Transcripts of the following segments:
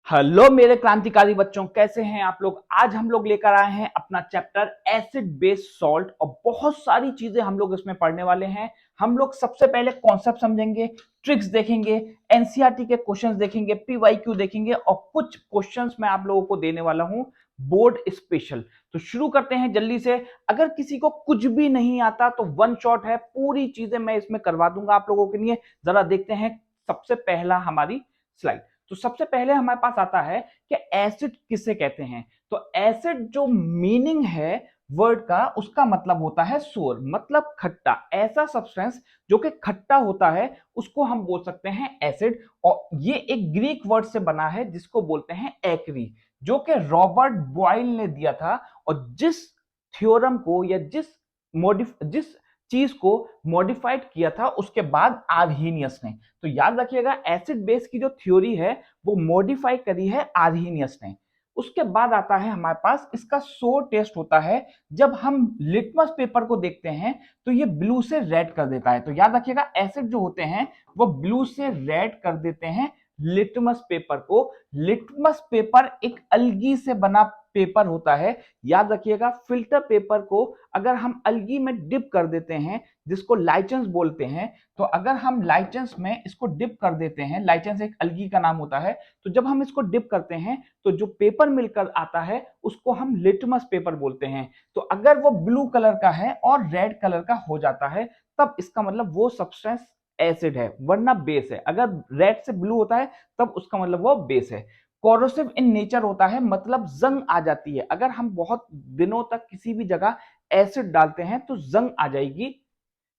Hello मेरे क्रांतिकारी बच्चों, कैसे हैं आप लोग। आज हम लोग लेकर आए हैं अपना चैप्टर एसिड बेस सॉल्ट और बहुत सारी चीजें हम लोग इसमें पढ़ने वाले हैं। हम लोग सबसे पहले कॉन्सेप्ट समझेंगे, ट्रिक्स देखेंगे, एनसीईआरटी के क्वेश्चंस देखेंगे, पीवाईक्यू देखेंगे और कुछ क्वेश्चंस मैं आप लोगों को देने वाला हूं बोर्ड स्पेशल। तो शुरू करते हैं जल्दी से। अगर किसी को कुछ भी नहीं आता तो वन शॉट है, पूरी चीजें मैं इसमें करवा दूंगा आप लोगों के लिए। जरा देखते हैं सबसे पहला हमारी स्लाइड। तो सबसे पहले हमारे पास आता है कि एसिड किसे कहते हैं। तो एसिड जो मीनिंग है वर्ड का, उसका मतलब होता है सोर, मतलब खट्टा। ऐसा सब्सटेंस जो कि खट्टा होता है उसको हम बोल सकते हैं एसिड। और ये एक ग्रीक वर्ड से बना है जिसको बोलते हैं एक्री, जो कि रॉबर्ट बॉयल ने दिया था। और जिस थ्योरम को या जिस चीज को मॉडिफाइड किया था उसके बाद आर्हीनियस ने। तो याद रखिएगा, एसिड बेस की जो थ्योरी है वो मॉडिफाई करी है आर्हीनियस ने। उसके बाद आता है हमारे पास इसका सोर टेस्ट होता है। जब हम लिटमस पेपर को देखते हैं तो ये ब्लू से रेड कर देता है। तो याद रखिएगा, एसिड जो होते हैं वो ब्लू से रेड कर देते हैं लिटमस पेपर को। लिटमस पेपर एक अलगी से बना पेपर होता है। याद रखिएगा, फिल्टर पेपर को अगर हम अलगी में डिप कर देते हैं, जिसको लाइचेंस बोलते हैं, तो अगर हम लाइचेंस में इसको डिप कर देते हैं, लाइचेंस एक अलगी का नाम होता है, तो जब हम इसको डिप करते हैं तो जो पेपर मिलकर आता है उसको हम लिटमस पेपर बोलते हैं। तो अगर वो ब्लू कलर का है और रेड कलर का हो जाता है तब इसका मतलब वो सब्सटेंस एसिड है, वरना बेस है। अगर रेड से ब्लू होता है तब उसका मतलब वो बेस है। कोरोसिव इन नेचर होता है, मतलब जंग आ जाती है। अगर हम बहुत दिनों तक किसी भी जगह एसिड डालते हैं तो जंग आ जाएगी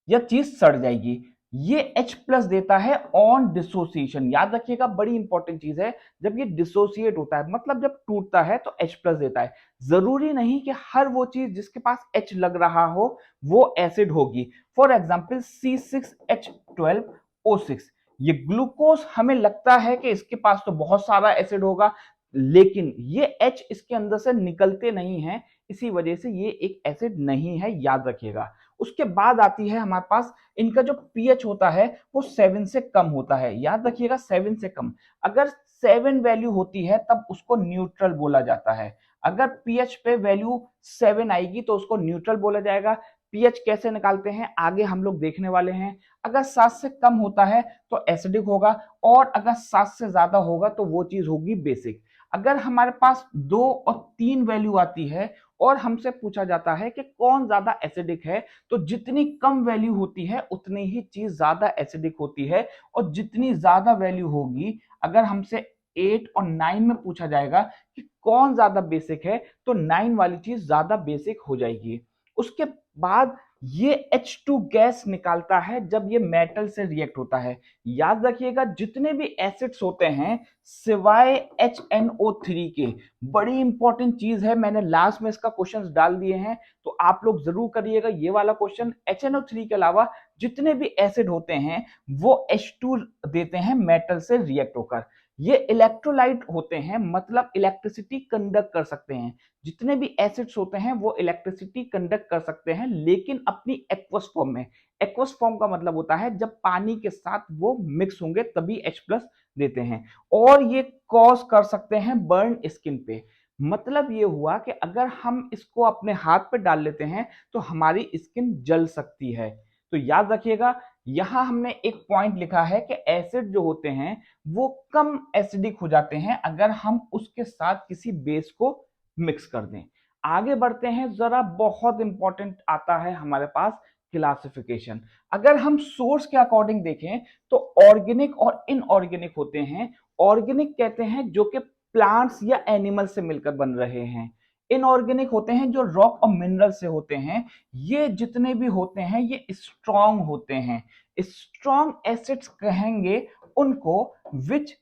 या चीज सड़ जाएगी। ये H प्लस देता है ऑन डिसोसिएशन। याद रखिएगा, बड़ी इंपॉर्टेंट चीज है। जब ये डिसोसिएट होता है, मतलब जब टूटता है, तो H प्लस देता है। जरूरी नहीं कि हर वो चीज जिसके पास H लग रहा हो वो एसिड होगी। फॉर एग्जाम्पल C6H12O6, ये ग्लूकोज हमें लगता है कि इसके पास तो बहुत सारा एसिड होगा, लेकिन ये H इसके अंदर से निकलते नहीं है, इसी वजह से ये एक एसिड नहीं है। याद रखिएगा। उसके बाद आती है हमारे पास इनका जो पीएच होता है वो 7 से कम होता है। याद रखिएगा, 7 से कम। अगर 7 वैल्यू होती है तब उसको न्यूट्रल बोला जाता है। अगर पीएच पे वैल्यू 7 आएगी तो उसको न्यूट्रल बोला जाएगा। पीएच कैसे निकालते हैं आगे हम लोग देखने वाले हैं। अगर 7 से कम होता है तो एसिडिक होगा, और अगर 7 से ज्यादा होगा तो वो चीज होगी बेसिक। अगर हमारे पास 2 और 3 वैल्यू आती है और हमसे पूछा जाता है कि कौन ज्यादा एसिडिक है, तो जितनी कम वैल्यू होती है उतनी ही चीज ज्यादा एसिडिक होती है। और जितनी ज्यादा वैल्यू होगी, अगर हमसे 8 और 9 में पूछा जाएगा कि कौन ज्यादा बेसिक है, तो 9 वाली चीज ज्यादा बेसिक हो जाएगी। उसके बाद ये H2 गैस निकालता है जब ये मेटल से रिएक्ट होता है। याद रखिएगा, जितने भी एसिड्स होते हैं सिवाय HNO3 के, बड़ी इंपॉर्टेंट चीज है, मैंने लास्ट में इसका क्वेश्चंस डाल दिए हैं, तो आप लोग जरूर करिएगा ये वाला क्वेश्चन। HNO3 के अलावा जितने भी एसिड होते हैं वो H2 देते हैं मेटल से रिएक्ट होकर। ये इलेक्ट्रोलाइट होते हैं, मतलब इलेक्ट्रिसिटी कंडक्ट कर सकते हैं। जितने भी एसिड्स होते हैं वो इलेक्ट्रिसिटी कंडक्ट कर सकते हैं, लेकिन अपनी एक्वस फॉर्म में। एक्वस फॉर्म का मतलब होता है जब पानी के साथ वो मिक्स होंगे तभी H प्लस देते हैं। और ये कॉज कर सकते हैं बर्न स्किन पे। मतलब ये हुआ कि अगर हम इसको अपने हाथ पे डाल लेते हैं तो हमारी स्किन जल सकती है। तो याद रखिएगा, यहां हमने एक पॉइंट लिखा है कि एसिड जो होते हैं वो कम एसिडिक हो जाते हैं अगर हम उसके साथ किसी बेस को मिक्स कर दें। आगे बढ़ते हैं, जरा बहुत इंपॉर्टेंट आता है हमारे पास क्लासिफिकेशन। अगर हम सोर्स के अकॉर्डिंग देखें तो ऑर्गेनिक और इनऑर्गेनिक होते हैं। ऑर्गेनिक कहते हैं जो कि प्लांट्स या एनिमल से मिलकर बन रहे हैं। इनऑर्गेनिक होते हैं जो रॉक और मिनरल से होते हैं। ये जितने भी होते हैं ये स्ट्रॉन्ग होते हैं। स्ट्रॉन्ग एसिड्स कहेंगे उनको विच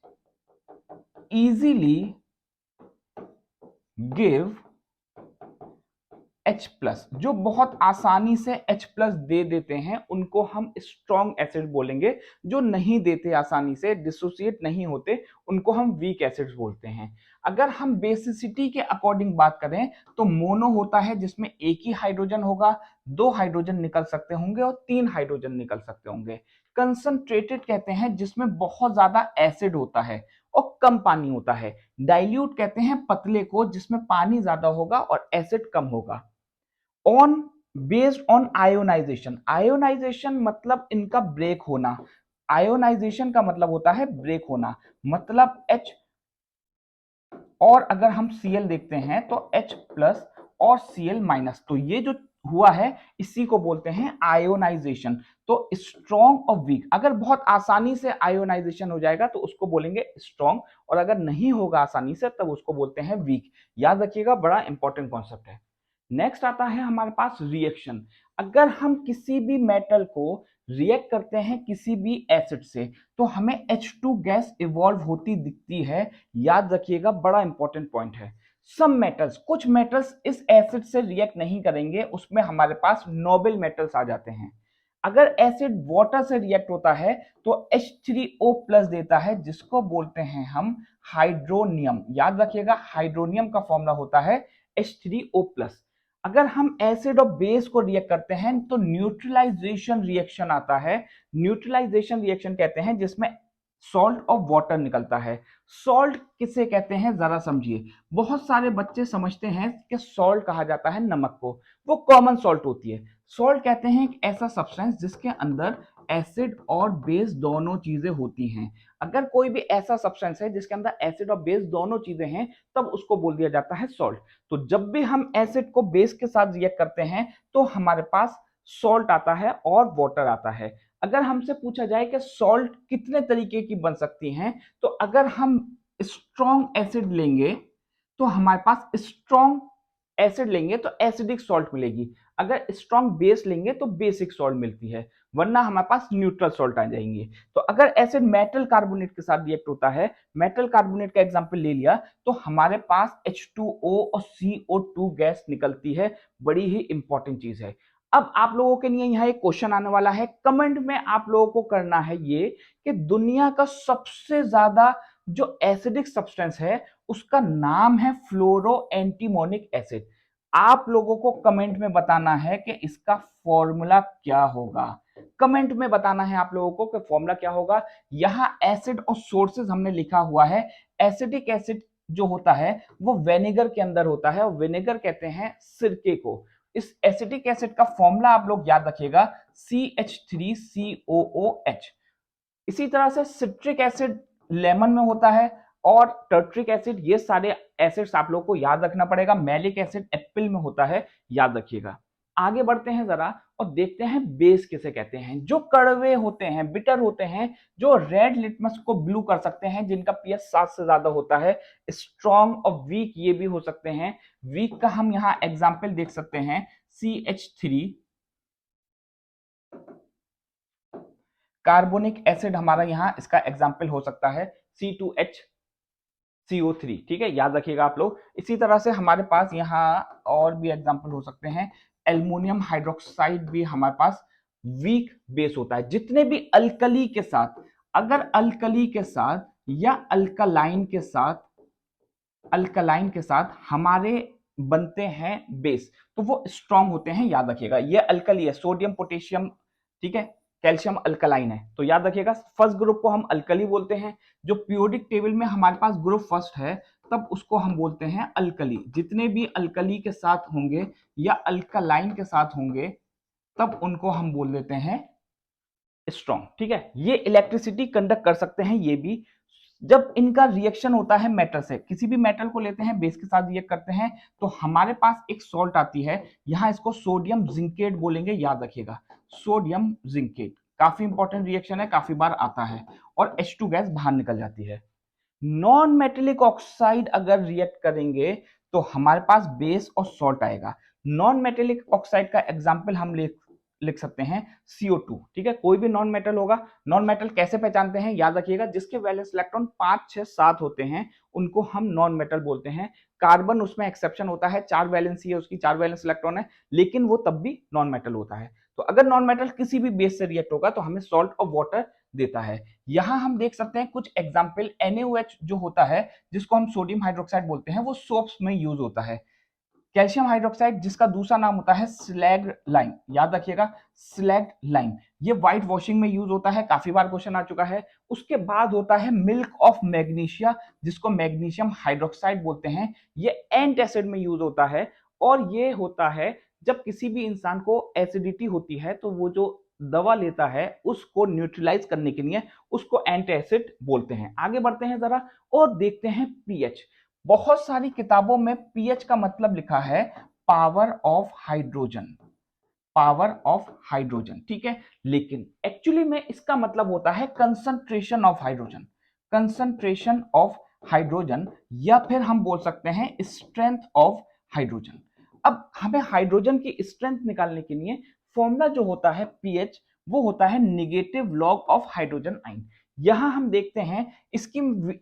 इजीली गिव H प्लस, जो बहुत आसानी से H प्लस दे देते हैं उनको हम स्ट्रॉन्ग एसिड बोलेंगे। जो नहीं देते आसानी से, डिसोसिएट नहीं होते, उनको हम वीक एसिड्स बोलते हैं। अगर हम बेसिसिटी के अकॉर्डिंग बात करें तो मोनो होता है जिसमें एक ही हाइड्रोजन होगा, 2 हाइड्रोजन निकल सकते होंगे और 3 हाइड्रोजन निकल सकते होंगे। कंसंट्रेटेड कहते हैं जिसमें बहुत ज्यादा एसिड होता है, और कम पानी होता है। डाइल्यूट कहते हैं पतले को जिसमें पानी ज्यादा होगा और एसिड कम होगा। On based on ionisation, ionisation मतलब इनका ब्रेक होना, आयोनाइजेशन का मतलब होता है ब्रेक होना, मतलब H और अगर हम Cl देखते हैं तो H प्लस और Cl माइनस, तो ये जो हुआ है इसी को बोलते हैं आयोनाइजेशन। तो स्ट्रॉन्ग और वीक, अगर बहुत आसानी से आयोनाइजेशन हो जाएगा तो उसको बोलेंगे स्ट्रॉन्ग, और अगर नहीं होगा आसानी से तब उसको बोलते हैं वीक। याद रखिएगा, बड़ा इंपॉर्टेंट कॉन्सेप्ट है। नेक्स्ट आता है हमारे पास रिएक्शन। अगर हम किसी भी मेटल को रिएक्ट करते हैं किसी भी एसिड से तो हमें H2 गैस इवॉल्व होती दिखती है। याद रखिएगा, बड़ा इंपॉर्टेंट पॉइंट है। सम मेटल्स, कुछ मेटल्स इस एसिड से रिएक्ट नहीं करेंगे, उसमें हमारे पास नोबल मेटल्स आ जाते हैं। अगर एसिड वाटर से रिएक्ट होता है तो H3O प्लस देता है, जिसको बोलते हैं हम हाइड्रोनियम। याद रखिएगा, हाइड्रोनियम का फॉर्मूला होता है H3O प्लस। अगर हम एसिड और बेस को रिएक्ट करते हैं तो न्यूट्रलाइजेशन रिएक्शन आता है। न्यूट्रलाइजेशन रिएक्शन कहते हैं जिसमें सॉल्ट और वाटर निकलता है। सॉल्ट किसे कहते हैं जरा समझिए। बहुत सारे बच्चे समझते हैं कि सॉल्ट कहा जाता है नमक को, वो कॉमन सॉल्ट होती है। सॉल्ट कहते हैं एक ऐसा सब्सटेंस जिसके अंदर एसिड और बेस दोनों चीजें होती हैं। अगर कोई भी ऐसा सब्सटेंस है जिसके अंदर एसिड और बेस दोनों चीजें हैं तब उसको बोल दिया जाता है सॉल्ट। तो जब भी हम एसिड को बेस के साथ रिएक्ट करते हैं तो हमारे पास सॉल्ट आता है और वाटर आता है। अगर हमसे पूछा जाए कि सॉल्ट कितने तरीके की बन सकती हैं, तो अगर हम स्ट्रॉन्ग एसिड लेंगे तो हमारे पास स्ट्रॉन्ग एसिड लेंगे तो एसिडिक सॉल्ट मिलेगी, अगर स्ट्रॉन्ग बेस लेंगे तो बेसिक सॉल्ट मिलती है, वरना हमारे पास न्यूट्रल सॉल्ट आ जाएंगे। तो अगर एसिड मेटल कार्बोनेट के साथ रिएक्ट होता है, मेटल कार्बोनेट का एग्जांपल ले लिया, तो हमारे पास H2O और CO2 गैस निकलती है। बड़ी ही इंपॉर्टेंट चीज है। अब आप लोगों के लिए यहाँ एक क्वेश्चन आने वाला है, कमेंट में आप लोगों को करना है ये कि दुनिया का सबसे ज्यादा जो एसिडिक सब्सटेंस है उसका नाम है फ्लोरो एंटीमोनिक एसिड। आप लोगों को कमेंट में बताना है कि इसका फॉर्मूला क्या होगा। कमेंट में बताना है आप लोगों को कि फॉर्मूला क्या होगा। यहां एसिड और सोर्सेज हमने लिखा हुआ है। एसिडिक एसिड जो होता है वो विनेगर के अंदर होता है, और विनेगर कहते हैं सिरके को। इस एसिडिक एसिड का फॉर्मूला आप लोग याद रखिएगा, CH3COOH। इसी तरह से सिट्रिक एसिड लेमन में होता है, और टर्ट्रिक एसिड, ये सारे एसिड्स आप लोगों को याद रखना पड़ेगा। मैलिक एसिड एप्पल में होता है, याद रखिएगा। आगे बढ़ते हैं जरा और देखते हैं बेस किसे कहते हैं। जो कड़वे होते हैं, बिटर होते हैं, जो रेड लिटमस को ब्लू कर सकते हैं, जिनका पीएच 7 से ज्यादा होता है। स्ट्रॉन्ग और वीक ये भी हो सकते हैं। वीक का हम यहाँ एग्जाम्पल देख सकते हैं, CH3 कार्बोनिक एसिड हमारा यहाँ इसका एग्जाम्पल हो सकता है, C2HCO3। ठीक है, याद रखिएगा आप लोग। इसी तरह से हमारे पास यहाँ और भी एग्जाम्पल हो सकते हैं। एल्युमिनियम हाइड्रोक्साइड भी हमारे पास वीक बेस होता है। जितने भी अल्कली के साथ, अगर अल्कली के साथ या अल्कलाइन के साथ हमारे बनते हैं बेस, तो वो स्ट्रॉन्ग होते हैं। याद रखिएगा, ये अल्कली है, सोडियम पोटेशियम, ठीक है, कैल्शियम अल्कलाइन है, तो याद रखिएगा फर्स्ट ग्रुप को हम अल्कली बोलते हैं। जो पीरियोडिक टेबल में हमारे पास ग्रुप फर्स्ट है तब उसको हम बोलते हैं अल्कली। जितने भी अल्कली के साथ होंगे या अल्कलाइन के साथ होंगे तब उनको हम बोल देते हैं स्ट्रॉन्ग। ठीक है, ये इलेक्ट्रिसिटी कंडक्ट कर सकते हैं। ये भी जब इनका रिएक्शन होता है मेटल से, किसी भी मेटल को लेते हैं बेस के साथ रिएक्ट करते हैं तो हमारे पास एक सॉल्ट आती है, यहां इसको सोडियम जिंकेट बोलेंगे। याद रखिएगा, सोडियम जिंकेट काफी इंपॉर्टेंट रिएक्शन है, काफी बार आता है, और H2 गैस बाहर निकल जाती है। नॉन मेटेलिक ऑक्साइड अगर रिएक्ट करेंगे तो हमारे पास बेस और सॉल्ट आएगा। नॉन मेटेलिक ऑक्साइड का एग्जांपल हम लिख सकते हैं CO2। ठीक है, कोई भी नॉन मेटल होगा। नॉन मेटल कैसे पहचानते हैं, याद रखिएगा, जिसके वैलेंस इलेक्ट्रॉन 5, 6, 7 होते हैं उनको हम नॉन मेटल बोलते हैं। कार्बन उसमें एक्सेप्शन होता है, 4 वैलेंसी है उसकी, 4 वैलेंस इलेक्ट्रॉन है, लेकिन वो तब भी नॉन मेटल होता है। तो अगर नॉन मेटल किसी भी बेस से रिएक्ट होगा तो हमें सॉल्ट और वाटर देता है। यहां हम देख सकते हैं कुछ एग्जाम्पल। NaOH जो होता है, जिसको हम सोडियम हाइड्रोक्साइड बोलते हैं, वो सोप्स में यूज होता है। कैल्शियम हाइड्रोक्साइड जिसका दूसरा नाम होता है स्लैग्ड लाइम, याद रखिएगा स्लैग्ड लाइम, ये व्हाइट वॉशिंग में यूज होता है, काफी बार क्वेश्चन आ चुका है। उसके बाद होता है मिल्क ऑफ मैग्नीशिया, जिसको मैग्नीशियम हाइड्रोक्साइड बोलते हैं, ये एंट एसिड में यूज होता है। और ये होता है जब किसी भी इंसान को एसिडिटी होती है तो वो जो दवा लेता है उसको न्यूट्रलाइज करने के लिए उसको एंटी एसिड बोलते हैं। आगे बढ़ते हैं जरा और देखते हैं पीएच। बहुत सारी किताबों में पीएच का मतलब लिखा है power of hydrogen, power of hydrogen, ठीक है, लेकिन एक्चुअली में इसका मतलब होता है concentration of hydrogen, concentration of hydrogen, या फिर हम बोल सकते हैं स्ट्रेंथ ऑफ हाइड्रोजन। अब हमें हाइड्रोजन की स्ट्रेंथ निकालने के लिए फॉर्मूला जो होता है पीएच, वो होता है negative log of hydrogen ion. यहां हम देखते हैं इसकी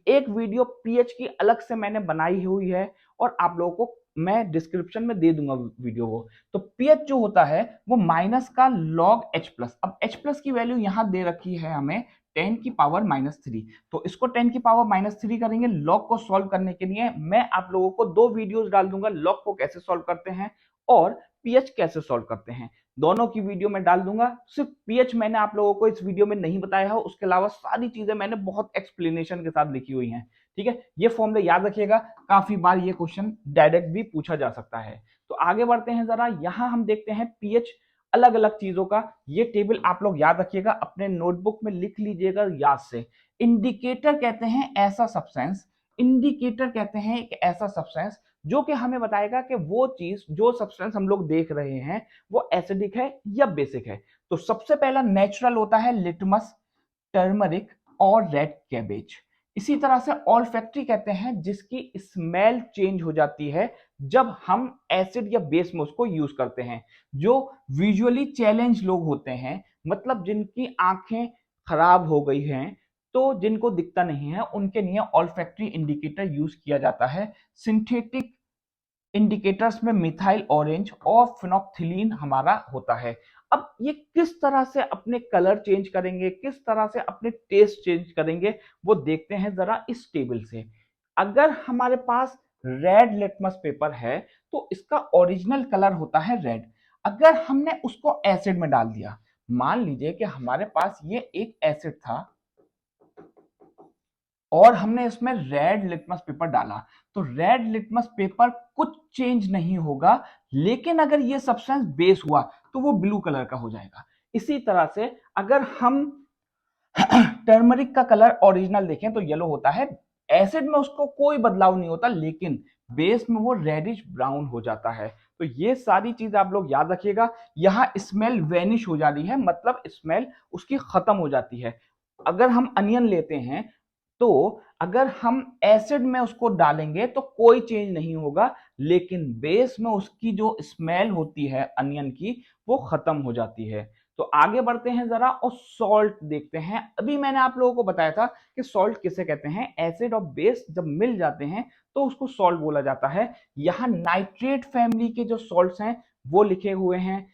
एक वीडियो पीएच की अलग से मैंने बनाई हुई है और आप लोगों को मैं डिस्क्रिप्शन में दे दूंगा वीडियो को। तो पीएच जो होता है वो माइनस का लॉग एच प्लस, अब एच प्लस की वैल्यू यहां दे रखी है हमें 10 की पावर -3, तो इसको 10 की पावर -3 करेंगे। लॉग को सॉल्व करने के लिए मैं आप लोगों को 2 वीडियोस डाल दूंगा, लॉग को कैसे सॉल्व करते हैं और पीएच कैसे सॉल्व करते हैं, दोनों की वीडियो में डाल दूंगा। सिर्फ पीएच मैंने आप लोगों को इस वीडियो में नहीं बताया है, उसके अलावा सारी चीजें मैंने बहुत एक्सप्लेनेशन के साथ लिखी हुई हैं, ठीक है। ये फॉर्मूला याद रखिएगा, काफी बार ये क्वेश्चन डायरेक्ट भी पूछा जा सकता है। तो आगे बढ़ते हैं जरा, यहां हम देखते हैं पीएच अलग अलग चीजों का। ये टेबल आप लोग याद रखिएगा, अपने नोटबुक में लिख लीजिएगा याद से। इंडिकेटर कहते हैं ऐसा सब्सटेंस, इंडिकेटर कहते हैं एक ऐसा सब्सटेंस जो कि हमें बताएगा कि वो चीज जो सब्सटेंस हम लोग देख रहे हैं वो एसिडिक है या बेसिक है। तो सबसे पहला नेचुरल होता है लिटमस, टर्मरिक और रेड कैबेज। इसी तरह से ऑल्फैक्टरी कहते हैं जिसकी स्मेल चेंज हो जाती है जब हम एसिड या बेस में उसको यूज करते हैं। जो विजुअली चैलेंज लोग होते हैं, मतलब जिनकी आंखें खराब हो गई हैं, तो जिनको दिखता नहीं है, उनके लिए ऑल्फैक्टरी इंडिकेटर यूज किया जाता है। सिंथेटिक इंडिकेटर्स में मिथाइल ऑरेंज और फिनोक्थिलीन हमारा होता है। अब ये किस तरह से अपने कलर चेंज करेंगे, किस तरह से अपने टेस्ट चेंज करेंगे, वो देखते हैं जरा इस टेबल से। अगर हमारे पास रेड लिटमस पेपर है तो इसका ओरिजिनल कलर होता है रेड। अगर हमने उसको एसिड में डाल दिया, मान लीजिए कि हमारे पास ये एक एसिड था और हमने इसमें रेड लिटमस पेपर डाला, तो रेड लिटमस पेपर कुछ चेंज नहीं होगा, लेकिन अगर ये सब्सटेंस बेस हुआ तो वो ब्लू कलर का हो जाएगा। इसी तरह से अगर हम टर्मरिक का कलर ओरिजिनल देखें तो येलो होता है, एसिड में उसको कोई बदलाव नहीं होता, लेकिन बेस में वो रेडिश ब्राउन हो जाता है। तो ये सारी चीज आप लोग याद रखिएगा। यहां स्मेल वेनिश हो जा रही है, मतलब स्मेल उसकी खत्म हो जाती है। अगर हम अनियन लेते हैं तो अगर हम एसिड में उसको डालेंगे तो कोई चेंज नहीं होगा, लेकिन बेस में उसकी जो स्मेल होती है अनियन की वो खत्म हो जाती है। तो आगे बढ़ते हैं जरा और सॉल्ट देखते हैं। अभी मैंने आप लोगों को बताया था कि सॉल्ट किसे कहते हैं, एसिड और बेस जब मिल जाते हैं तो उसको सॉल्ट बोला जाता है। यहाँ नाइट्रेट फैमिली के जो सॉल्ट्स हैं वो लिखे हुए हैं,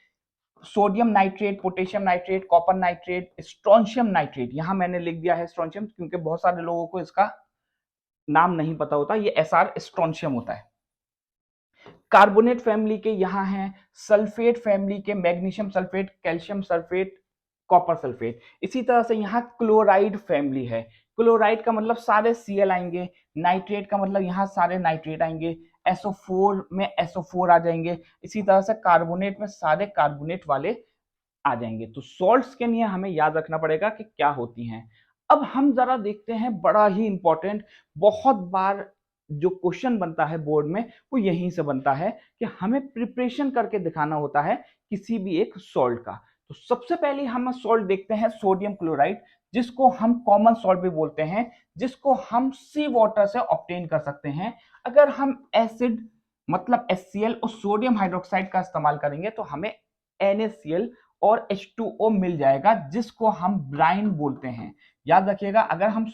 sodium nitrate, potassium nitrate, copper nitrate, strontium nitrate. यहां मैंने लिख दिया है स्ट्रोंशियम क्योंकि बहुत सारे लोगों को इसका नाम नहीं पता होता, ये एसआर स्ट्रोंशियम होता है। कार्बोनेट फैमिली के यहाँ हैं, सल्फेट फैमिली के magnesium sulphate, calcium sulphate, copper sulphate. इसी तरह से यहाँ क्लोराइड फैमिली है, क्लोराइड का मतलब सारे Cl आएंगे, नाइट्रेट का मतलब यहाँ सारे नाइट्रेट आएंगे, SO4 में SO4 आ जाएंगे। इसी तरह से कार्बोनेट में सारे कार्बोनेट वाले आ जाएंगे। तो सॉल्ट्स के लिए हमें याद रखना पड़ेगा कि क्या होती हैं। अब हम जरा देखते हैं बड़ा ही इंपॉर्टेंट, बहुत बार जो क्वेश्चन बनता है बोर्ड में वो यहीं से बनता है कि हमें प्रिपरेशन करके दिखाना होता है किसी भी एक सॉल्ट का। तो सबसे पहले हम सॉल्ट देखते हैं सोडियम क्लोराइड, जिसको हम कॉमन सॉल्ट भी बोलते हैं, जिसको हम सी वाटर से ऑब्टेन कर सकते हैं। अगर हम एसिड मतलब HCl और सोडियम हाइड्रोक्साइड का इस्तेमाल करेंगे तो हमें NaCl और H2O मिल जाएगा, जिसको हम ब्राइन बोलते हैं। याद रखिएगा, अगर हम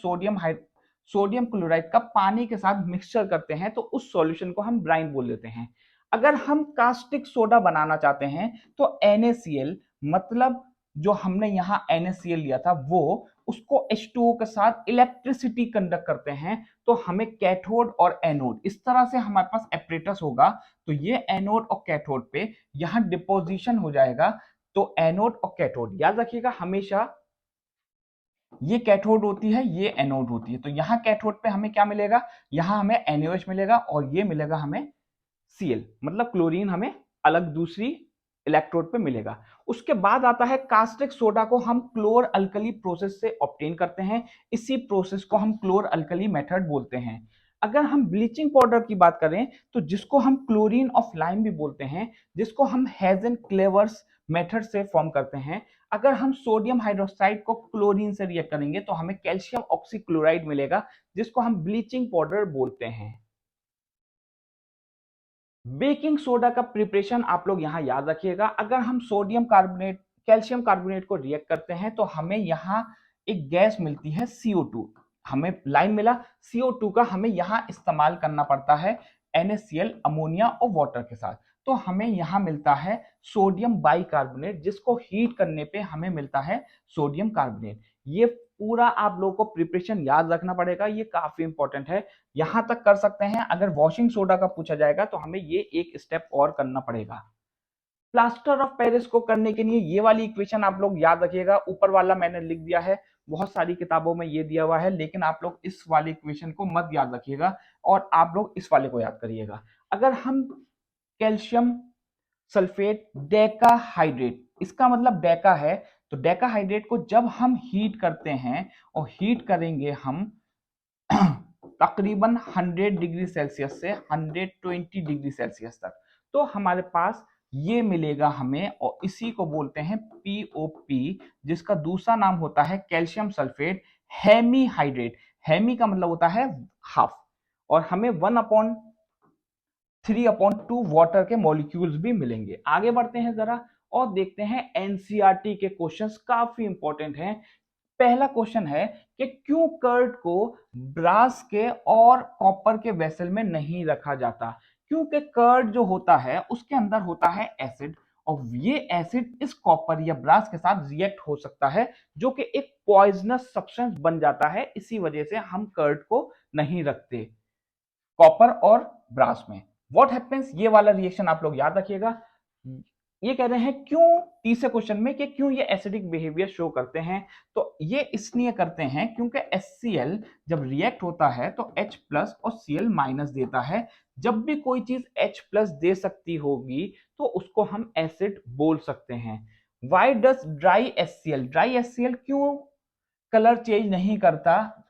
सोडियम क्लोराइड का पानी के साथ मिक्सचर करते हैं तो उस सॉल्यूशन को हम ब्राइन बोल देते हैं। अगर हम कास्टिक सोडा बनाना चाहते हैं तो NaCl, मतलब जो हमने यहाँ NaCl लिया था वो उसको H2O के साथ इलेक्ट्रिसिटी कंडक्ट करते हैं, तो हमें कैथोड और एनोड इस तरह से हमारे पास एपरेटस होगा। तो ये एनोड और कैथोड पे यहां डिपोजिशन हो जाएगा। तो एनोड और कैथोड याद रखिएगा हमेशा, ये कैथोड होती है, ये एनोड होती है। तो यहाँ कैथोड पे हमें क्या मिलेगा, यहाँ हमें NaOH मिलेगा और ये मिलेगा हमें Cl, मतलब क्लोरीन हमें अलग दूसरी इलेक्ट्रोड पे मिलेगा। उसके बाद आता है कास्टिक सोडा को हम क्लोर अल्कली प्रोसेस से ऑब्टेन करते हैं। इसी प्रोसेस को हम क्लोर अल्कली मेथड बोलते हैं। अगर हम ब्लीचिंग पाउडर की बात करें तो जिसको हम क्लोरीन ऑफ लाइम भी बोलते हैं, जिसको हम हेजन क्लेवर्स मेथड से फॉर्म करते हैं। अगर हम सोडियम हाइड्रोक्साइड को क्लोरीन से रिएक्ट करेंगे तो हमें कैल्शियम ऑक्सीक्लोराइड मिलेगा, जिसको हम ब्लीचिंग पाउडर बोलते हैं। बेकिंग सोडा का प्रिपरेशन आप लोग यहां याद रखिएगा। अगर हम सोडियम कार्बोनेट कैल्शियम कार्बोनेट को रिएक्ट करते हैं तो हमें यहां एक गैस मिलती है CO2। हमें लाइन मिला, CO2 का हमें यहां इस्तेमाल करना पड़ता है NaCl अमोनिया और वाटर के साथ। तो हमें यहां मिलता है सोडियम बाइकार्बोनेट, जिसको हीट करने पे हमें मिलता है सोडियम कार्बोनेट। ये पूरा आप लोगों को प्रिपरेशन याद रखना पड़ेगा, ये काफी इंपॉर्टेंट है। यहां तक कर सकते हैं। अगर वॉशिंग सोडा का पूछा जाएगा तो हमें ये एक स्टेप और करना पड़ेगा। प्लास्टर ऑफ पेरिस को करने के लिए ये वाली इक्वेशन आप लोग याद रखिएगा। ऊपर वाला मैंने लिख दिया है, बहुत सारी किताबों में ये दिया हुआ है, लेकिन आप लोग इस वाली इक्वेशन को मत याद रखिएगा और आप लोग इस वाले को याद करिएगा। अगर हम कैल्शियम सल्फेट डेकाहाइड्रेट, इसका मतलब डेका है, तो डेकाहाइड्रेट को जब हम हीट करते हैं और हीट करेंगे हम तकरीबन 100 डिग्री सेल्सियस से 120 डिग्री सेल्सियस तक, तो हमारे पास ये मिलेगा हमें, और इसी को बोलते हैं POP, जिसका दूसरा नाम होता है कैल्शियम सल्फेट हेमीहाइड्रेट। हेमी का मतलब होता है हाफ, और हमें 1/3/2 वाटर के मॉलिक्यूल्स भी मिलेंगे। आगे बढ़ते हैं जरा और देखते हैं एनसीईआरटी के क्वेश्चंस, काफी इंपॉर्टेंट हैं। पहला क्वेश्चन है कि क्यों कर्ड को ब्रास के और कॉपर के वेसल में नहीं रखा जाता। क्योंकि कर्ड जो होता है उसके अंदर होता है एसिड, और ये एसिड इस कॉपर या ब्रास के साथ रिएक्ट हो सकता है, जो कि एक पॉइजनस सब्सटेंस बन जाता है। इसी वजह से हम कर्ड को नहीं रखते कॉपर और ब्रास में। व्हाट हैपेंस, ये वाला रिएक्शन आप लोग याद रखिएगा। ये कह रहे हैं क्यों, तीसरे क्वेश्चन में, कि क्यों ये एसिडिक बिहेवियर शो करते हैं। तो ये इसलिए करते हैं क्योंकि HCl जब रिएक्ट होता है तो H प्लस और Cl माइनस देता है। जब भी कोई चीज H प्लस दे सकती होगी तो उसको हम एसिड बोल सकते हैं। वाई डस ड्राई HCl क्यों कलर चेंज नहीं करता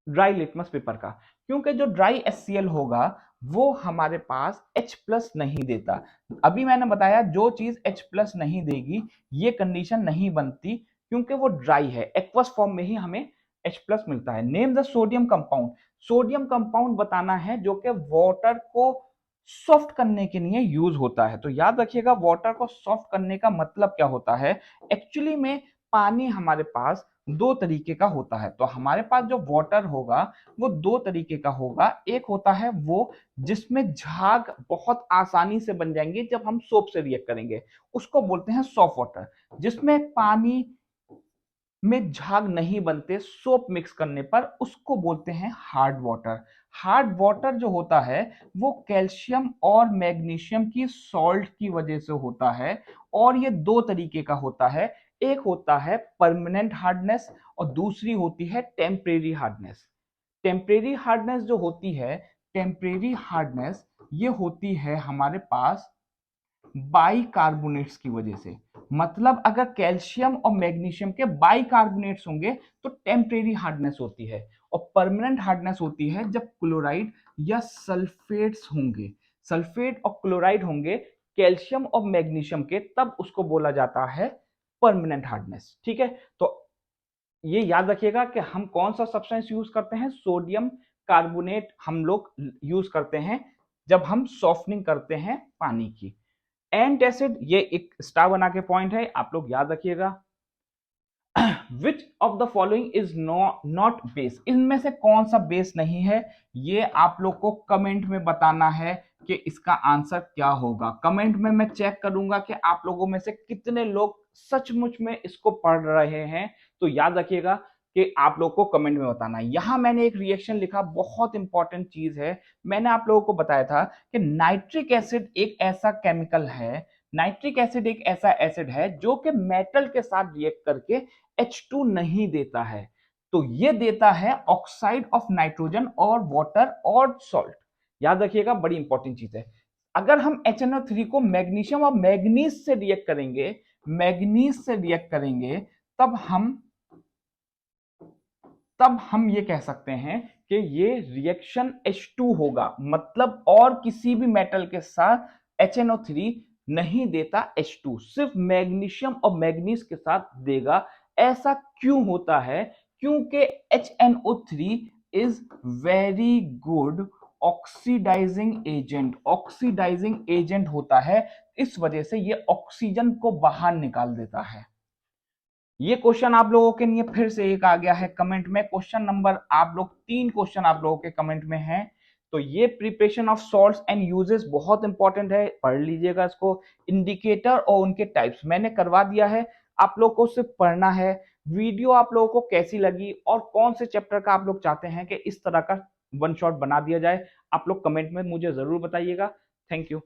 ड्राई लिटमस पेपर का? क्योंकि जो ड्राई HCl होगा वो हमारे पास H प्लस नहीं देता। अभी मैंने बताया जो चीज H प्लस नहीं देगी ये कंडीशन नहीं बनती, क्योंकि वो ड्राई है। एक्वस फॉर्म में ही हमें H प्लस मिलता है। Name the sodium compound, sodium compound बताना है जो कि वाटर को सॉफ्ट करने के लिए यूज होता है। तो याद रखिएगा वाटर को सॉफ्ट करने का मतलब क्या होता है। एक्चुअली में पानी हमारे पास दो तरीके का होता है। तो हमारे पास जो वाटर होगा वो दो तरीके का होगा। एक होता है वो जिसमें झाग बहुत आसानी से बन जाएंगे जब हम सोप से रिएक्ट करेंगे, उसको बोलते हैं सॉफ्ट वाटर। जिसमें पानी में झाग नहीं बनते सोप मिक्स करने पर, उसको बोलते हैं हार्ड वाटर। हार्ड वाटर जो होता है वो कैल्शियम और मैग्नीशियम की सॉल्ट की वजह से होता है, और ये दो तरीके का होता है। एक होता है परमानेंट हार्डनेस और दूसरी होती है टेम्परेरी हार्डनेस। टेम्परेरी हार्डनेस जो होती है, टेम्परेरी हार्डनेस ये होती है हमारे पास बाइकार्बोनेट्स की वजह से। मतलब अगर कैल्शियम और मैग्नीशियम के बाइकार्बोनेट्स होंगे तो टेम्परेरी हार्डनेस होती है, और परमानेंट हार्डनेस होती है जब क्लोराइड या सल्फेट्स होंगे। सल्फेट और क्लोराइड होंगे कैल्शियम और मैग्नीशियम के, तब उसको बोला जाता है परमानेंट हार्डनेस। ठीक है, तो ये याद रखिएगा कि हम कौन सा सब्सटेंस यूज करते हैं, सोडियम कार्बोनेट हम लोग यूज करते हैं जब हम सॉफ्टनिंग करते हैं पानी की। एंटासिड, ये एक स्टार बना के पॉइंट है, आप लोग याद रखिएगा। Which of the following is not base, इनमें से कौन सा बेस नहीं है, ये आप लोग को कमेंट में बताना है कि इसका आंसर क्या होगा। कमेंट में मैं चेक करूंगा कि आप लोगों में से कितने लोग सचमुच में इसको पढ़ रहे हैं। तो याद रखिएगा कि आप लोग को कमेंट में बताना है। यहां मैंने एक रिएक्शन लिखा, बहुत इंपॉर्टेंट चीज है। मैंने आप लोगों को बताया था कि नाइट्रिक एसिड एक ऐसा केमिकल है, नाइट्रिक एसिड एक ऐसा एसिड है जो कि मेटल के साथ रिएक्ट करके H2 नहीं देता है, तो ये देता है ऑक्साइड ऑफ नाइट्रोजन और वाटर और सॉल्ट। याद रखिएगा, बड़ी इंपॉर्टेंट चीज है। अगर हम HNO3 को मैग्नीशियम और मैग्नीज से रिएक्ट करेंगे, मैग्नीज से रिएक्ट करेंगे, तब हम ये कह सकते हैं कि ये रिएक्शन H2 होगा, मतलब और किसी भी मेटल के साथ HNO3 नहीं देता H2, सिर्फ मैग्नीशियम और मैग्नीज के साथ देगा। ऐसा क्यों होता है? क्योंकि HNO3 is very good oxidising agent होता है, इस वजह से ये ऑक्सीजन को बाहर निकाल देता है। ये क्वेश्चन आप लोगों के लिए फिर से एक आ गया है कमेंट में, क्वेश्चन नंबर आप लोग 3 क्वेश्चन आप लोगों के कमेंट में है। तो ये preparation of salts and uses बहुत इंपॉर्टेंट है, पढ़ लीजिएगा इसको। इंडिकेटर और उनके टाइप्स मैंने करवा दिया है, आप लोग को सिर्फ पढ़ना है। वीडियो आप लोगों को कैसी लगी और कौन से चैप्टर का आप लोग चाहते हैं कि इस तरह का वन शॉट बना दिया जाए, आप लोग कमेंट में मुझे जरूर बताइएगा। Thank you.